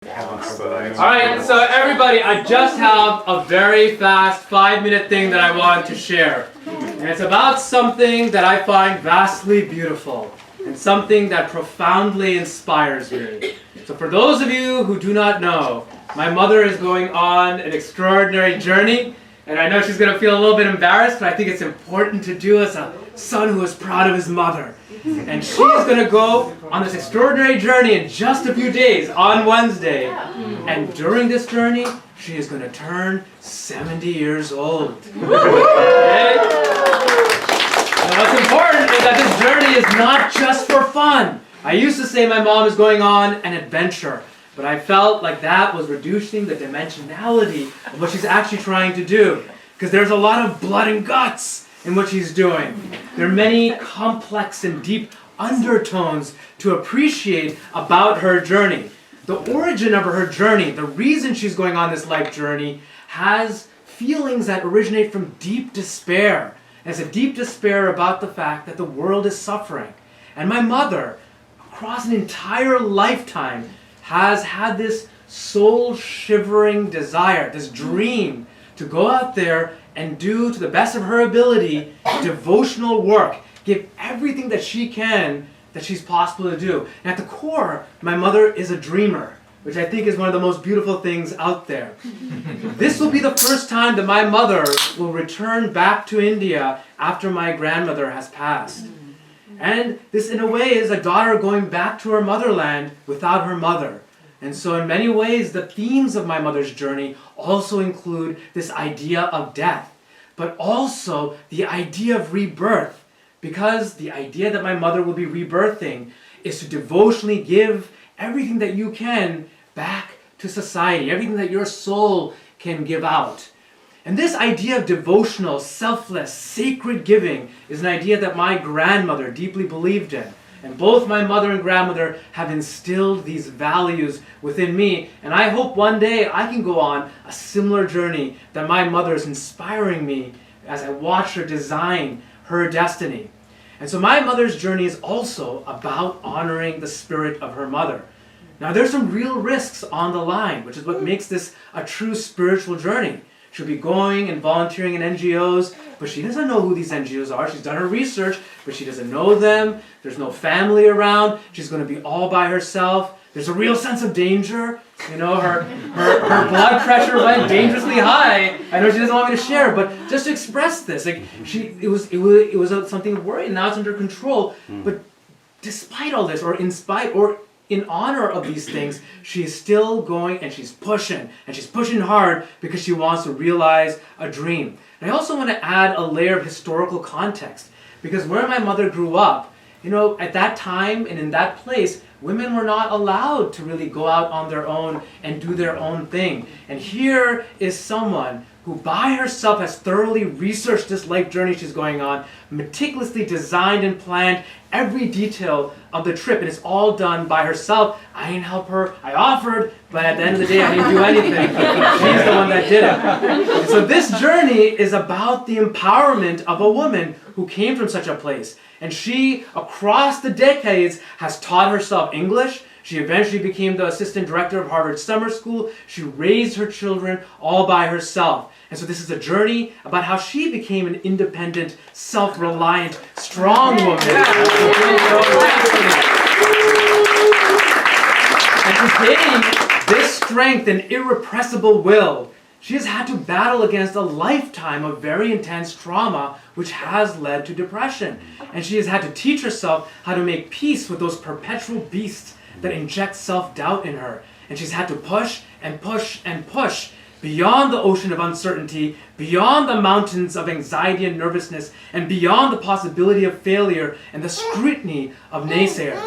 Alright, so everybody, I just have a very fast 5-minute thing that I want to share. And it's about something that I find vastly beautiful and something that profoundly inspires me. So for those of you who do not know, my mother is going on an extraordinary journey, and I know she's going to feel a little bit embarrassed, but I think it's important to do as a son who is proud of his mother. And she is going to go on this extraordinary journey in just a few days, on Wednesday. And during this journey, she is going to turn 70 years old. Okay? And what's important is that this journey is not just for fun. I used to say my mom is going on an adventure, but I felt like that was reducing the dimensionality of what she's actually trying to do. Because there's a lot of blood and guts in what she's doing. There are many complex and deep undertones to appreciate about her journey. The origin of her journey, the reason she's going on this life journey, has feelings that originate from deep despair. And it's a deep despair about the fact that the world is suffering. And my mother, across an entire lifetime, has had this soul-shivering desire, this dream, to go out there and do, to the best of her ability, devotional work. Give everything that she can, that she's possible to do. And at the core, my mother is a dreamer, which I think is one of the most beautiful things out there. This will be the first time that my mother will return back to India after my grandmother has passed. And this, in a way, is a daughter going back to her motherland without her mother. And so in many ways, the themes of my mother's journey also include this idea of death, but also the idea of rebirth, because the idea that my mother will be rebirthing is to devotionally give everything that you can back to society, everything that your soul can give out. And this idea of devotional, selfless, sacred giving is an idea that my grandmother deeply believed in. And both my mother and grandmother have instilled these values within me. And I hope one day I can go on a similar journey that my mother is inspiring me as I watch her design her destiny. And so my mother's journey is also about honoring the spirit of her mother. Now there's some real risks on the line, which is what makes this a true spiritual journey. She'll be going and volunteering in NGOs, but she doesn't know who these NGOs are. She's done her research, but she doesn't know them. There's no family around. She's going to be all by herself. There's a real sense of danger. You know, her blood pressure went dangerously high. I know she doesn't want me to share, but just to express this, like it was something of worry, and now it's under control. But despite all this, or in honor of these things, she is still going and she's pushing hard because she wants to realize a dream. And I also want to add a layer of historical context, because where my mother grew up, you know, at that time and in that place, women were not allowed to really go out on their own and do their own thing. And here is someone who by herself has thoroughly researched this life journey she's going on, meticulously designed and planned every detail of the trip, and it's all done by herself. I didn't help her. I offered, but at the end of the day, I didn't do anything. She's the one that did it. And so this journey is about the empowerment of a woman who came from such a place. And she, across the decades, has taught herself English. She eventually became the assistant director of Harvard Summer School. She raised her children all by herself. And so this is a journey about how she became an independent, self-reliant, strong woman. And to gain this strength and irrepressible will, she has had to battle against a lifetime of very intense trauma, which has led to depression. And she has had to teach herself how to make peace with those perpetual beasts that inject self-doubt in her. And she's had to push and push and push beyond the ocean of uncertainty, beyond the mountains of anxiety and nervousness, and beyond the possibility of failure and the scrutiny of naysayers.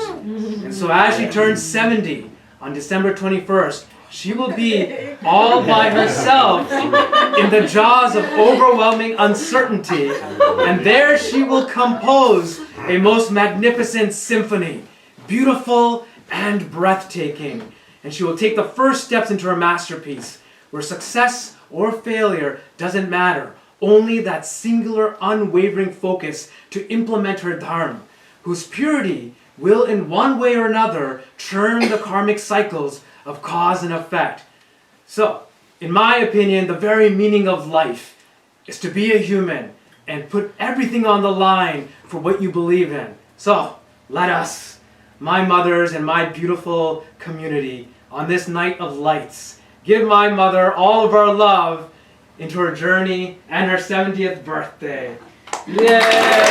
And so as she turns 70 on December 21st, she will be all by herself in the jaws of overwhelming uncertainty. And there she will compose a most magnificent symphony, beautiful and breathtaking. And she will take the first steps into her masterpiece, where success or failure doesn't matter, only that singular unwavering focus to implement her dharma, whose purity will in one way or another churn the karmic cycles of cause and effect. So, in my opinion, the very meaning of life is to be a human and put everything on the line for what you believe in. So, let us, my mothers and my beautiful community, on this night of lights, give my mother all of our love into her journey and her 70th birthday. Yay!